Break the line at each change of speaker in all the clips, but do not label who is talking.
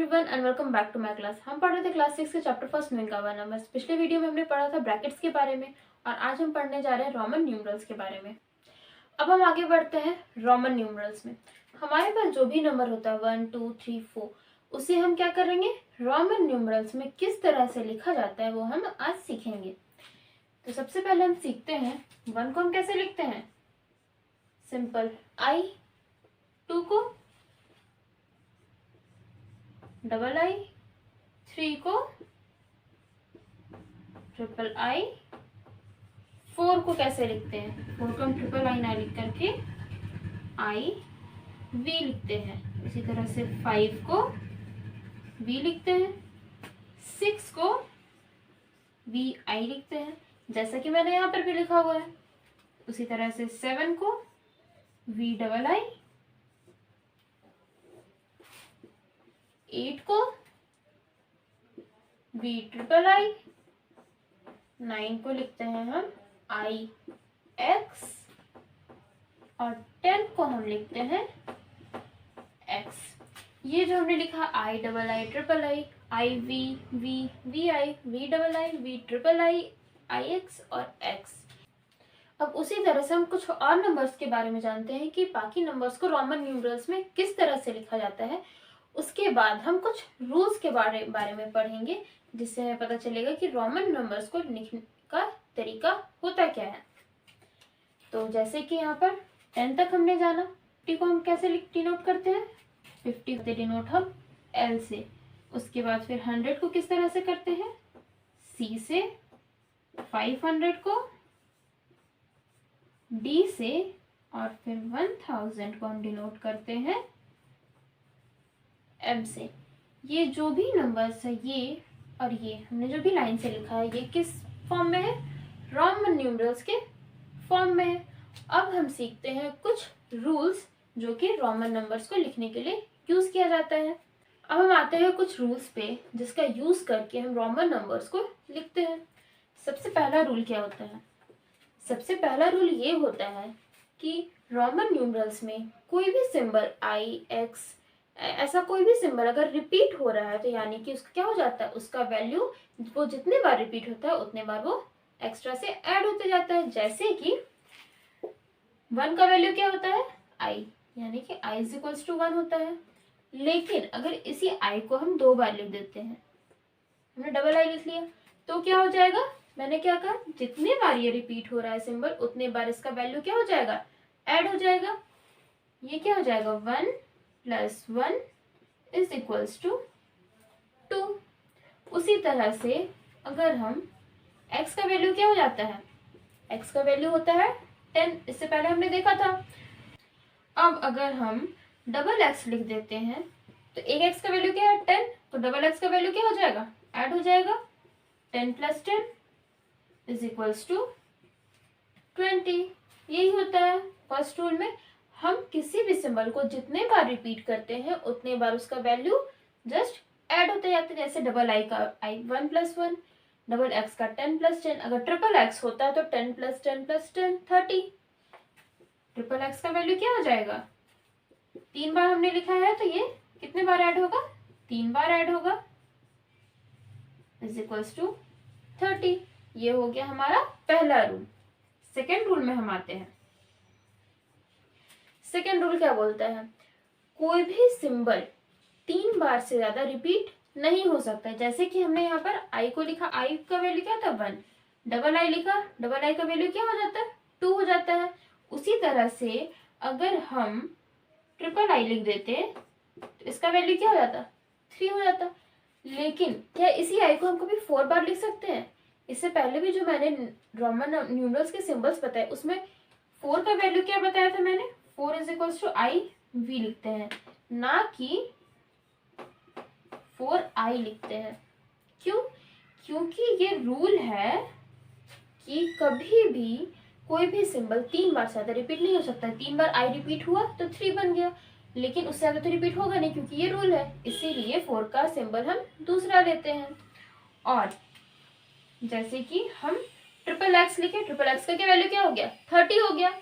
Everyone and welcome back to my class. हम पढ़ रहे थे क्लास 6 के चैप्टर फर्स्ट में का 1 नंबर। पिछले वीडियो में हमने पढ़ा था ब्रैकेट्स के बारे में और आज हम पढ़ने जा रहे हैं रोमन न्यूमरल्स के बारे में। अब हम आगे बढ़ते हैं रोमन न्यूमरल्स में। हमारे पास जो भी नंबर होता है 1 2 3 4 उसे हम क्या करेंगे, रोमन न्यूमरल्स में किस तरह से लिखा जाता है वो हम आज सीखेंगे। तो सबसे पहले हम सीखते हैं 1 को हम कैसे लिखते हैं, सिंपल I, 2 को डबल I, 3 को ट्रिपल I, 4 को कैसे लिखते हैं, 4 को हम ट्रिपल I ना लिख करके IV लिखते हैं। इसी तरह से 5 को V लिखते हैं, 6 को VI लिखते हैं जैसा कि मैंने यहाँ पर भी लिखा हुआ है। उसी तरह से 7 को VII, 8 को VIII, 9 को लिखते हैं हम IX और 10 को हम लिखते हैं X। ये जो हमने लिखा III, triple I, IV, VI, VII, IX और X। अब उसी तरह से हम कुछ और नंबर्स के बारे में जानते हैं कि बाकी नंबर्स को रोमन न्यूमरल्स में किस तरह से लिखा जाता है। उसके बाद हम कुछ रूल्स के बारे में पढ़ेंगे जिससे हमें पता चलेगा कि रोमन नंबर्स को लिखने का तरीका होता क्या है। तो जैसे कि यहाँ पर 10 तक हमने जाना, 50 को हम कैसे डिनोट करते हैं, 50 को डिनोट हम L से। उसके बाद फिर 100 को किस तरह से करते हैं, C से। 500 को D से और फिर 1000 को हम डिनोट करते हैं M से। ये जो भी नंबर्स है ये और ये हमने जो भी लाइन से लिखा है ये किस फॉर्म में है, रोमन न्यूमरल्स के फॉर्म में है। अब हम सीखते हैं कुछ रूल्स जो कि रोमन नंबर्स को लिखने के लिए यूज किया जाता है। अब हम आते हैं कुछ रूल्स पे जिसका यूज करके हम रोमन नंबर्स को लिखते हैं। सबसे पहला रूल क्या होता है, सबसे पहला रूल ये होता है कि रोमन न्यूमरल्स में कोई भी सिंबल I, X ऐसा कोई भी सिंबल अगर रिपीट हो रहा है तो यानी कि उसका क्या हो जाता है, उसका वैल्यू वो जितने बार रिपीट होता है उतने बार वो एक्स्ट्रा से ऐड होते जाता है। जैसे कि 1 का वैल्यू क्या होता है I, यानी कि I = 1 होता है। लेकिन अगर इसी I को हम 2 बार लिख देते हैं, हमने डबल I लिख लिया तो क्या हो जाएगा, मैंने क्या कहा, जितने बार ये रिपीट हो रहा है सिंबल उतने बार इसका वैल्यू क्या हो जाएगा, ऐड हो जाएगा। ये क्या हो जाएगा, 1 + 1 = 2। उसी तरह से अगर हम x का वैल्यू क्या हो जाता है, x का वैल्यू होता है 10, इससे पहले हमने देखा था। अब अगर हम डबल x लिख देते हैं तो एक x का वैल्यू क्या है 10, तो डबल x का वैल्यू क्या हो जाएगा, ऐड हो जाएगा। 10 + 10 = 20। यही होता है फर्स्ट रूल में, हम किसी भी सिंबल को जितने बार रिपीट करते हैं उतने बार उसका वैल्यू जस्ट ऐड होते जाते हैं। जैसे डबल I का 1 + 1, डबल X का 10 + 10। अगर ट्रिपल X होता है तो 10 + 10 + 10 30। ट्रिपल X का वैल्यू क्या हो जाएगा, 3 बार हमने लिखा है तो ये कितने बार ऐड होगा, 3 बार ऐड होगा, = 30। ये हो गया हमारा पहला रूल। सेकेंड रूल में हम आते हैं। सेकेंड रूल क्या बोलता है, कोई भी सिंबल 3 बार से ज्यादा रिपीट नहीं हो सकता। जैसे कि हमने यहाँ पर I को लिखा, I का वैल्यू क्या था 1, डबल I लिखा, डबल I का वैल्यू क्या हो जाता है 2 हो जाता है। उसी तरह से अगर हम ट्रिपल I लिख देते तो इसका वैल्यू क्या हो जाता, 3 हो जाता। लेकिन क्या इसी I को हम कभी 4 बार लिख सकते हैं? इससे पहले भी जो मैंने रोमन न्यूमरल्स के सिंबल्स बताए उसमें 4 का वैल्यू क्या बताया था मैंने, 4 = IV लिखते हैं, ना कि 4I लिखते हैं। क्यों? क्योंकि ये रूल है कि कभी भी कोई भी सिंबल 3 बार से ज्यादा रिपीट नहीं हो सकता। 3 बार I रिपीट हुआ तो 3 बन गया, लेकिन उससे ज्यादा तो रिपीट होगा नहीं क्योंकि ये रूल है। इसीलिए 4 का सिंबल हम दूसरा लेते हैं। और जैसे कि हम ट्रिपल X लिखे, ट्रिपल X का क्या वैल्यू क्या हो गया, 30 हो गया।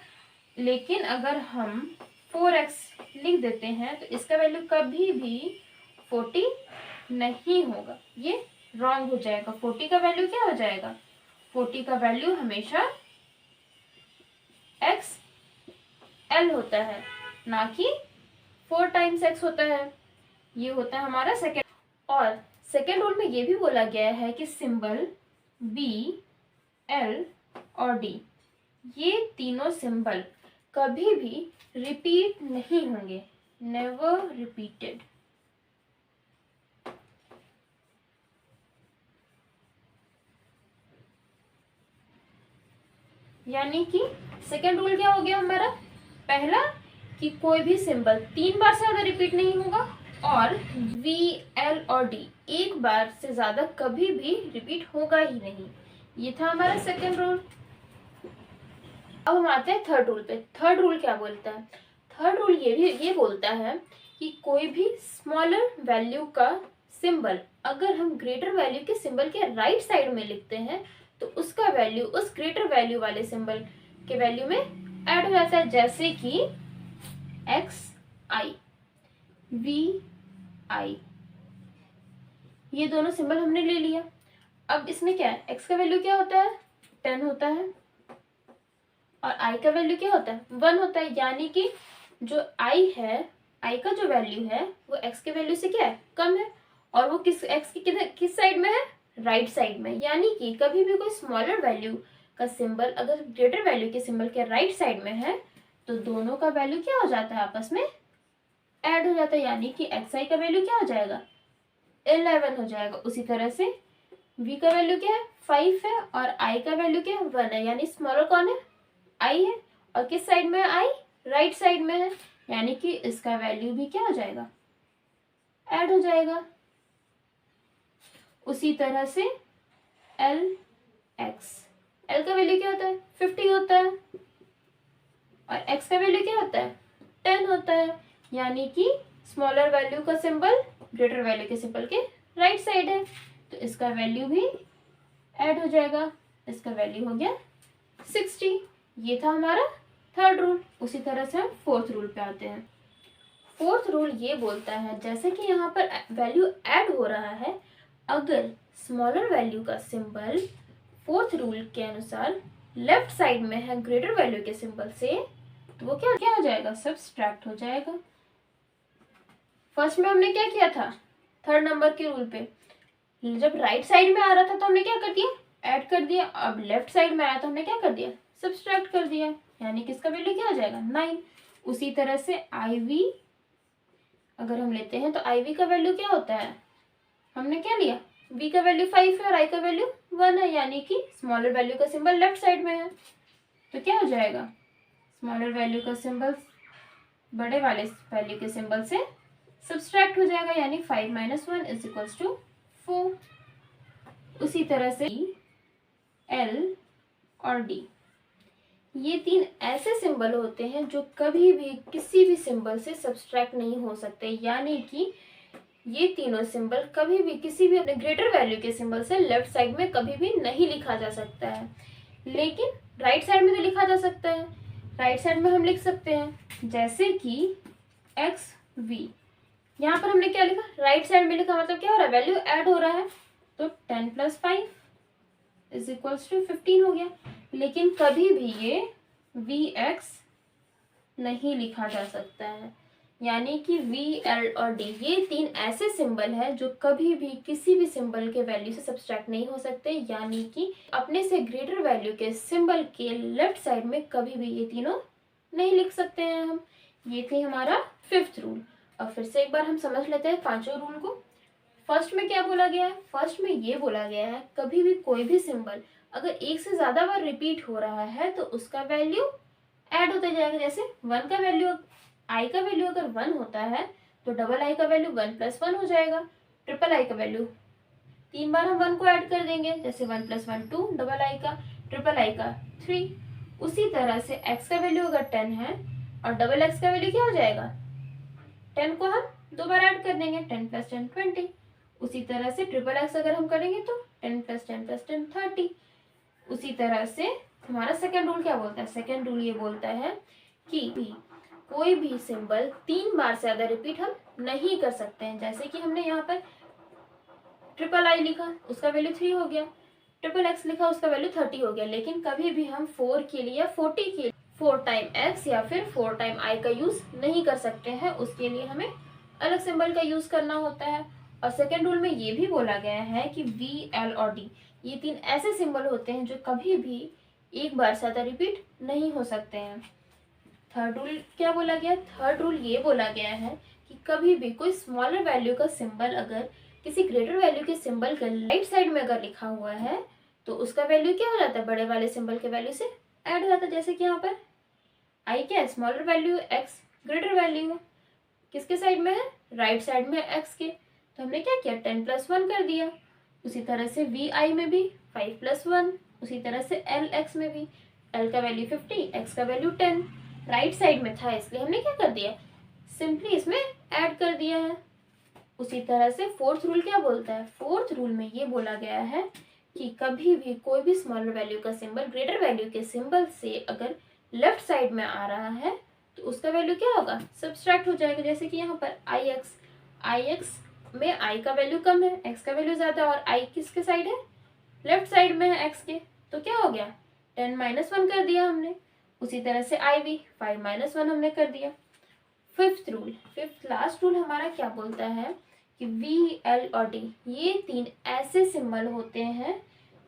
लेकिन अगर हम 4x लिख देते हैं तो इसका वैल्यू कभी भी 40 नहीं होगा, ये रॉन्ग हो जाएगा। 40 का वैल्यू क्या हो जाएगा? 40 का वैल्यू हमेशा एक्स एल होता है, ना कि 4 टाइम्स एक्स होता है। ये होता है हमारा सेकेंड। और सेकेंड रूल में ये भी बोला गया है कि सिंबल बी, एल और डी, ये तीनों सिंबल कभी भी रिपीट नहीं होंगे, नेवर रिपीटेड। यानी कि सेकेंड रूल क्या हो गया हमारा? पहला कि कोई भी सिंबल 3 बार से ज्यादा रिपीट नहीं होगा, और वी, एल और डी एक बार से ज्यादा कभी भी रिपीट होगा ही नहीं। ये था हमारा सेकेंड रूल। अब हम आते हैं थर्ड रूल पे। थर्ड रूल क्या बोलता है? थर्ड रूल ये बोलता है कि कोई भी स्मॉलर वैल्यू का सिंबल अगर हम ग्रेटर वैल्यू के सिंबल के राइट साइड में लिखते हैं तो उसका वैल्यू उस ग्रेटर वैल्यू वाले सिंबल के वैल्यू में ऐड हो जाता है। जैसे कि एक्स आई, वी आई, ये दोनों सिंबल हमने ले लिया। अब इसमें क्या है? एक्स का वैल्यू क्या होता है? 10 होता है, और आई का वैल्यू क्या होता है? 1 होता है। यानी कि जो आई है, आई का जो वैल्यू है वो एक्स के वैल्यू से क्या है? कम है। और वो एक्स की किस साइड में है? राइट साइड में। यानी कि कभी भी कोई स्मॉलर वैल्यू का सिंबल अगर ग्रेटर वैल्यू के सिंबल के राइट साइड में है तो दोनों का वैल्यू क्या हो जाता है? आपस में ऐड हो जाता है। यानी कि एक्स आई का वैल्यू क्या हो जाएगा? 11 हो जाएगा। उसी तरह से v का वैल्यू क्या है? 5 है, और i का वैल्यू क्या है? 1 है। यानी स्मॉलर कौन है? i है, और किस साइड में है i? राइट साइड में है। यानी कि इसका वैल्यू भी क्या हो जाएगा? ऐड हो जाएगा। उसी तरह से l x, l का वैल्यू क्या होता है? 50 होता है, और x का वैल्यू क्या होता है? 10 होता है। यानी कि स्मॉलर वैल्यू का सिंबल ग्रेटर वैल्यू के सिंबल के राइट साइड है, तो इसका वैल्यू भी ऐड हो जाएगा। इसका वैल्यू हो गया 60। ये था हमारा थर्ड रूल। उसी तरह से हम फोर्थ रूल पे आते हैं। फोर्थ रूल ये बोलता है, जैसे कि यहाँ पर वैल्यू ऐड हो रहा है, अगर स्मॉलर वैल्यू का सिंबल फोर्थ रूल के अनुसार लेफ्ट साइड में है ग्रेटर वैल्यू के सिंबल से, तो वो क्या हो जाएगा? सब्सट्रैक्ट हो जाएगा। फर्स्ट में हमने क्या किया था? थर्ड नंबर के रूल पे जब राइट साइड में आ रहा था तो हमने क्या कर दिया? ऐड कर दिया। अब लेफ्ट साइड में आया तो हमने क्या कर दिया? सब्सट्रैक्ट कर दिया। यानी कि इसका वैल्यू क्या हो जाएगा? 9। उसी तरह से आई वी अगर हम लेते हैं तो आई वी का वैल्यू क्या होता है? हमने क्या लिया? v का वैल्यू 5 है और i का वैल्यू 1 है। यानी कि स्मॉलर वैल्यू का सिंबल लेफ्ट साइड में है, तो क्या हो जाएगा? स्मॉलर वैल्यू का सिंबल बड़े वाले वैल्यू के सिंबल से सब्सट्रैक्ट हो जाएगा। यानी 5 - 1 = 4। उसी तरह से L और D, ये तीन ऐसे सिंबल होते हैं जो कभी भी किसी भी सिंबल से सब्सट्रैक्ट नहीं हो सकते। यानी कि ये तीनों सिंबल कभी भी किसी भी अपने ग्रेटर वैल्यू के सिंबल से लेफ्ट साइड में कभी भी नहीं लिखा जा सकता है, लेकिन राइट साइड में तो लिखा जा सकता है। राइट साइड में हम लिख सकते हैं जैसे कि एक्स वी। यहाँ पर हमने क्या लिखा? राइट साइड में लिखा, मतलब क्या हो रहा है? वैल्यू ऐड हो रहा है, तो 10 + 5 = 15 हो गया। लेकिन कभी भी ये वी एक्स नहीं लिखा जा सकता है। यानी कि वी, एल और डी, ये तीन ऐसे सिंबल है जो कभी भी किसी भी सिंबल के वैल्यू से सब्सट्रैक्ट नहीं हो सकते। यानी कि अपने से ग्रेटर वैल्यू के सिंबल के लेफ्ट साइड में कभी भी ये तीनों नहीं लिख सकते हैं हम। ये थी हमारा फिफ्थ रूल। अब फिर से एक बार हम समझ लेते हैं पांचों रूल को। फर्स्ट में क्या बोला गया है? फर्स्ट में ये बोला गया है कभी भी कोई भी सिंबल अगर एक से ज्यादा बार रिपीट हो रहा है तो उसका वैल्यू ऐड होता जाएगा। जैसे 1 का वैल्यू, आई का वैल्यू अगर 1 होता है तो डबल आई का वैल्यू 1 + 1 हो जाएगा। ट्रिपल आई का वैल्यू 3 बार हम 1 को ऐड कर देंगे, जैसे 1 + 1 2, डबल आई का, ट्रिपल आई का 3। उसी तरह से x का वैल्यू अगर 10 है और डबल x का वैल्यू क्या हो जाएगा? 10 को हम 2 बार ऐड कर देंगे, 10 + 10 20। उसी तरह से ट्रिपल x अगर हम करेंगे तो 10 + 10 + 10 30। उसी तरह से हमारा सेकेंड रूल क्या बोलता है? सेकेंड रूल ये बोलता है कि कोई भी सिंबल 3 बार से ज्यादा रिपीट हम नहीं कर सकते हैं। जैसे कि हमने यहाँ पर ट्रिपल आई लिखा उसका वैल्यू 3 हो गया, ट्रिपल एक्स लिखा उसका वैल्यू 30 हो गया। लेकिन कभी भी हम 4 के लिए या 40 के लिए 4 टाइम एक्स या फिर 4 टाइम आई का यूज नहीं कर सकते हैं, उसके लिए हमें अलग सिंबल का यूज करना होता है। और सेकेंड रूल में ये भी बोला गया है कि वी, एल और डी ये 3 ऐसे सिंबल होते हैं जो कभी भी एक बार से ज्यादा रिपीट नहीं हो सकते हैं। थर्ड रूल क्या बोला गया? थर्ड रूल ये बोला गया है कि कभी भी कोई स्मॉलर वैल्यू का सिंबल अगर किसी ग्रेटर वैल्यू के सिंबल के राइट साइड में अगर लिखा हुआ है तो उसका वैल्यू क्या हो जाता है? बड़े वाले सिंबल के वैल्यू से ऐड हो जाता है। जैसे कि यहाँ पर आई क्या है? Smaller value, x greater value है, किसके साइड में है? राइट साइड में एक्स के। तो हमने क्या किया? 10+1 कर दिया। उसी तरह से वी आई में भी 5+1, उसी तरह से एल एक्स में भी, एल का वैल्यू 50, एक्स का वैल्यू 10, राइट साइड में था इसलिए हमने क्या कर दिया? सिंपली इसमें ऐड कर दिया है। उसी तरह से फोर्थ रूल क्या बोलता है? फोर्थ रूल में ये बोला गया है कि कभी भी कोई भी स्मॉलर वैल्यू का सिंबल ग्रेटर वैल्यू के सिंबल से अगर लेफ्ट साइड में आ रहा है तो उसका वैल्यू क्या होगा? सब्सट्रैक्ट हो जाएगा। जैसे कि यहाँ पर आई एक्स में आई का वैल्यू कम है, एक्स का वैल्यू ज्यादा, और आई किसके साइड है? लेफ्ट साइड में है एक्स के। तो क्या हो गया? 10-1 कर दिया हमने। उसी तरह से आई भी 5-1 हमने कर दिया। Fifth rule, fifth last rule हमारा क्या बोलता है कि वी, एल और डी ये 3 ऐसे सिंबल होते हैं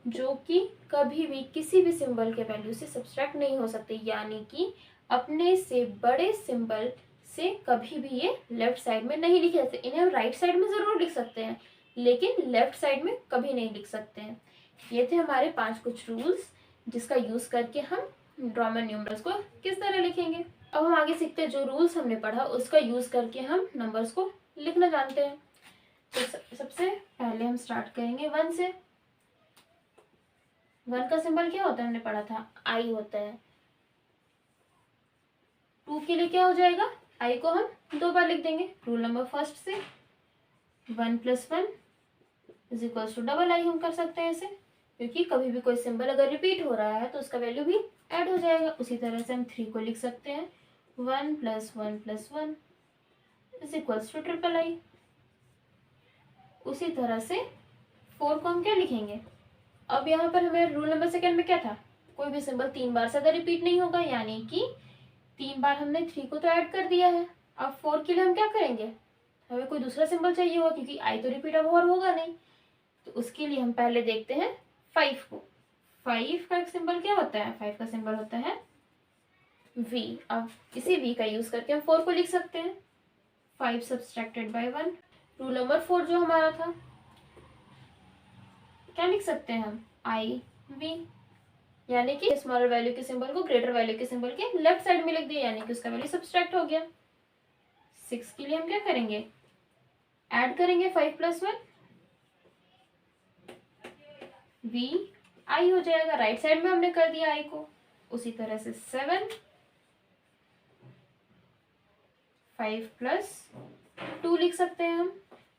जो कि कभी भी किसी भी सिंबल के वैल्यू से सब्सट्रैक्ट नहीं हो सकते, यानी कि अपने से बड़े सिंबल से कभी भी ये लेफ्ट साइड में नहीं लिखे जाते। इन्हें हम राइट साइड में जरूर लिख सकते हैं लेकिन लेफ्ट साइड में कभी नहीं लिख सकते हैं। ये थे हमारे 5 कुछ रूल्स जिसका यूज करके हम रोमन न्यूमरल्स को किस तरह लिखेंगे। अब हम आगे सीखते हैं जो रूल्स हमने पढ़ा उसका यूज करके हम नंबर्स को लिखना जानते हैं। तो सबसे पहले हम स्टार्ट करेंगे 1 से। 1 का सिंबल क्या होता है? हमने पढ़ा था आई होता है। 2 के लिए क्या हो जाएगा? आई को हम 2 बार लिख देंगे। रूल नंबर फर्स्ट से 1+1 = डबल आई हम कर सकते हैं इसे, क्योंकि कभी भी कोई सिंबल अगर रिपीट हो रहा है तो उसका वैल्यू भी ऐड हो जाएगा। उसी तरह से हम 3 को लिख सकते हैं 1+1+1 = ट्रिपल आई। उसी तरह से 4 को हम क्या लिखेंगे? अब यहाँ पर हमें रूल नंबर सेकेंड में क्या था? कोई भी सिंबल 3 बार से ज्यादा रिपीट नहीं होगा, यानी कि 3 बार हमने 3 को तो ऐड कर दिया है। अब 4 के लिए हम क्या करेंगे? हमें कोई दूसरा सिंबल चाहिए होगा क्योंकि आई तो रिपीट अब और होगा नहीं। तो उसके लिए हम पहले देखते हैं 5 को। 5 का सिंबल क्या होता है? 5 का सिंबल होता है वी। अब इसी वी का यूज करके हम 4 को लिख सकते हैं 5 सब्सट्रैक्टेड बाय 1। रूल नंबर 4 जो हमारा था क्या लिख सकते हैं हम? आई वी, यानी कि स्मॉलर वैल्यू के सिंबल को ग्रेटर वैल्यू के सिंबल के लेफ्ट साइड में लिख दिया, यानी कि उसका वैल्यू सब्सट्रैक्ट हो गया। 6 के लिए हम क्या करेंगे? ऐड करेंगे 5+1, वी आई हो जाएगा। राइट साइड में हमने कर दिया आई को। उसी तरह से 7 5+2 लिख सकते हैं हम।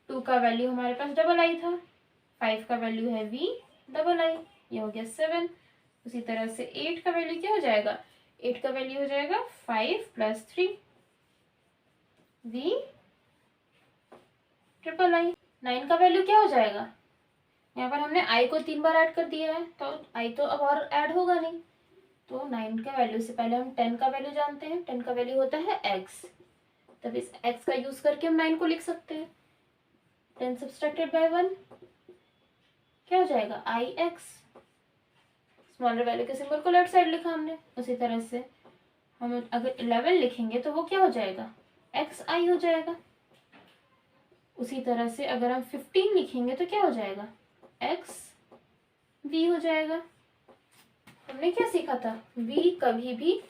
2 का वैल्यू हमारे पास डबल आई था, 5 का वैल्यू है वी डबल आई, ये हो गया 7। उसी तरह से 8 का वैल्यू क्या हो जाएगा? 8 का वैल्यू हो जाएगा 5+3 वी ट्रिपल आई। 9 का वैल्यू क्या हो जाएगा? यहाँ पर हमने आई को 3 बार ऐड कर दिया है तो आई तो अब और ऐड होगा नहीं। तो 9 का वैल्यू से पहले हम 10 का वैल्यू जानते हैं। 10 का वैल्यू होता है एक्स, तब इस एक्स का यूज करके हम 9 को लिख सकते हैं। 10 सब्सट्रैक्टेड बाय 1 क्या हो जाएगा? आई एक्स। स्मॉलर वैल्यू के सिंबल को लेफ्ट साइड लिखा हमने। उसी तरह से हम अगर 11 लिखेंगे तो वो क्या हो जाएगा? एक्स आई हो जाएगा। उसी तरह से अगर हम 15 लिखेंगे तो क्या हो जाएगा? एक्स वी हो जाएगा। हमने क्या सीखा था? वी कभी भी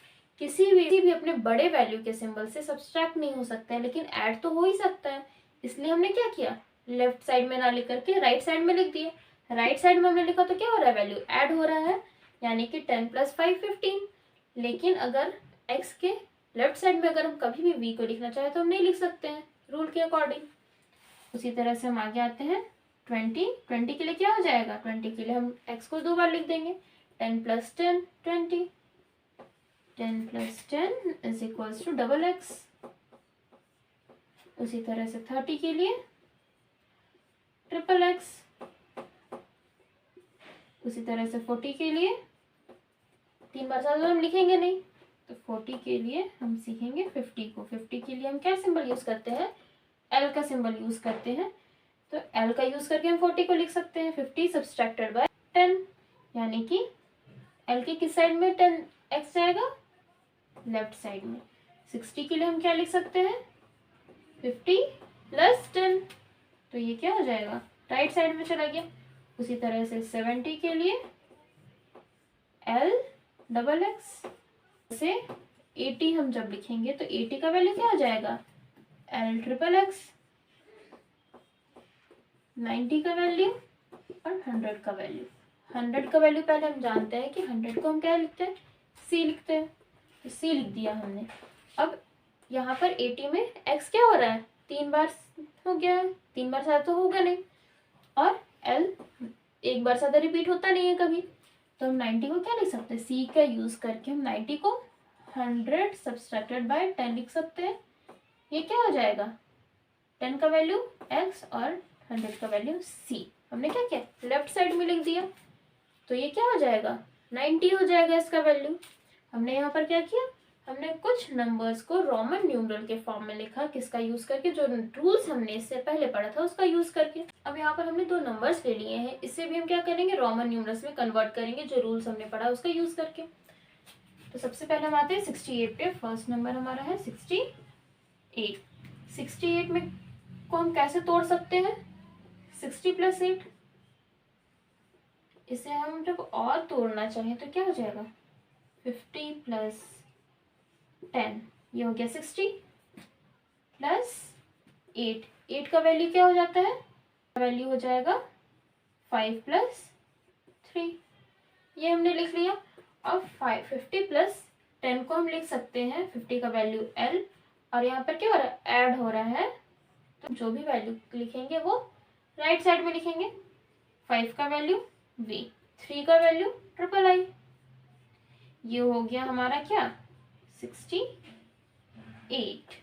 किसी भी अपने बड़े वैल्यू के सिंबल से सब्सट्रैक्ट नहीं हो सकता है, लेकिन ऐड तो हो ही सकता है। इसलिए हमने क्या किया? लेफ्ट साइड में ना लिख करके राइट साइड में लिख दिए। राइट साइड में हमने लिखा तो क्या हो रहा है? वैल्यू ऐड हो रहा है, यानी कि 10+5 15। लेकिन अगर एक्स के लेफ्ट साइड में अगर हम कभी भी वी को लिखना चाहे तो हम नहीं लिख सकते हैं रूल के अकॉर्डिंग। उसी तरह से हम आगे आते हैं 20 के लिए क्या हो जाएगा? 20 के लिए हम एक्स को 2 बार लिख देंगे 10+10 20। 10+10 = डबल एक्स। उसी तरह से 30 के लिए ट्रिपल एक्स। उसी तरह से 40 के लिए 3 बार 7 हम लिखेंगे नहीं, तो 40 के लिए हम सीखेंगे 50 को। 50 के लिए हम क्या सिंबल यूज़ करते हैं, एल का सिंबल यूज़ करते हैं। तो एल का यूज़ करके हम 40 को लिख सकते हैं 50 सब्सट्रैक्टेड बाय 10, यानी कि एल के किस साइड में 10 एक्स जाएगा, लेफ्ट साइड में। 60 के लिए हम क्या लिख सकते हैं, 50 + 10, तो ये क्या हो जाएगा, राइट साइड में चला गया। उसी तरह से 70 के लिए L XX से 80 हम जब लिखेंगे तो 80 का वैल्यू क्या हो जाएगा, LXXX, 90 का वैल्यू और 100 का वैल्यू। 100 का वैल्यू पहले हम जानते हैं कि 100 को हम क्या लिखते हैं, C लिखते हैं, तो C लिख दिया हमने। अब यहाँ पर 80 में x क्या हो रहा है, 3 बार हो गया है, 3 बार ज़्यादा तो होगा नहीं, और L 1 बार ज़्यादा रिपीट होता नहीं है कभी, तो हम 90 को क्या लिख सकते हैं, C का यूज़ करके हम 90 को 100 सब्सट्रैक्टेड बाय 10 लिख सकते हैं। ये क्या हो जाएगा, 10 का वैल्यू x और 100 का वैल्यू C। हमने क्या किया, लेफ्ट साइड में लिख दिया, तो ये क्या हो जाएगा, 90 हो जाएगा इसका वैल्यू। हमने यहाँ पर क्या किया, हमने कुछ नंबर्स को रोमन न्यूमरल के फॉर्म में लिखा, किसका यूज़ करके, जो रूल्स हमने इससे पहले पढ़ा था उसका यूज़ करके। अब यहाँ पर हमने 2 नंबर्स ले लिए हैं, इससे भी हम क्या करेंगे, रोमन न्यूमरल्स में कन्वर्ट करेंगे, जो रूल्स हमने पढ़ा उसका यूज़ करके। तो सबसे पहले हम आते हैं 68 पे। फर्स्ट नंबर हमारा है 68। 68 में को हम कैसे तोड़ सकते हैं, 60 + 8। इसे हम जब और तोड़ना चाहें तो क्या हो जाएगा, 50 + 10, ये हो गया 60 + 8। 8 का वैल्यू क्या हो जाता है, वैल्यू हो जाएगा 5 + 3, ये हमने लिख लिया। अब 50 + 10 को हम लिख सकते हैं, 50 का वैल्यू L और यहाँ पर क्या हो रहा है, ऐड हो रहा है, तो जो भी वैल्यू लिखेंगे वो राइट साइड में लिखेंगे। 5 का वैल्यू V, 3 का वैल्यू III, ये हो गया हमारा क्या, 68।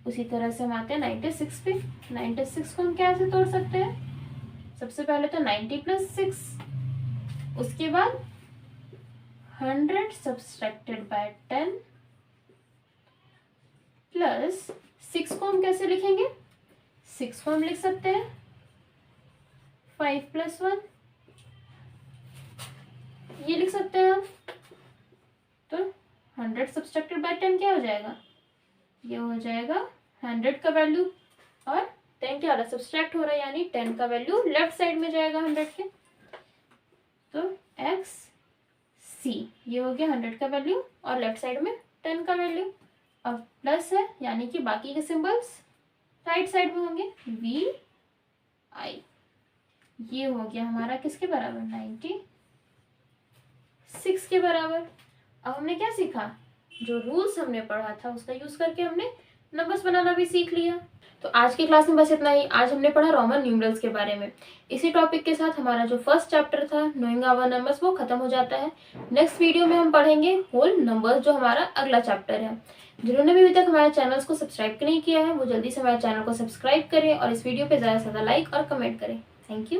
उसी तरह से हम आते हैं 96 पे। 96 को हम कैसे तोड़ सकते हैं, सबसे पहले तो 90 + 6, उसके बाद 100 सब्सट्रैक्टेड बाय 10 प्लस 6 को हम कैसे लिखेंगे, 6 को हम लिख सकते हैं 5 + 1, ये लिख सकते हैं हम। तो 100 सब्सट्रैक्टेड बाय 10 क्या हो जाएगा, ये हो जाएगा 100 का वैल्यू और 10 क्या हो रहा है, सब्सट्रैक्ट हो रहा है, यानी 10 का वैल्यू लेफ्ट साइड में जाएगा 100 के, तो XC, ये हो गया 100 का वैल्यू और लेफ्ट साइड में 10 का वैल्यू। अब प्लस है, यानी कि बाकी के सिंबल्स राइट साइड में होंगे, VI, ये हो गया हमारा किसके बराबर, 96 के बराबर। अब हमने क्या सीखा, जो रूल्स हमने पढ़ा था उसका यूज करके हमने नंबर्स बनाना भी सीख लिया। तो आज की क्लास में बस इतना ही। आज हमने पढ़ा रोमन न्यूमरल्स के बारे में। इसी टॉपिक के साथ हमारा जो फर्स्ट चैप्टर था नोइंग आवर नंबर्स वो खत्म हो जाता है। नेक्स्ट वीडियो में हम पढ़ेंगे होल नंबर्स, जो हमारा अगला चैप्टर है। जिन्होंने भी अभी तक हमारे चैनल्स को सब्सक्राइब नहीं किया है वो जल्दी से हमारे चैनल को सब्सक्राइब करें और इस वीडियो पे ज़्यादा से ज़्यादा लाइक और कमेंट करें। Thank you.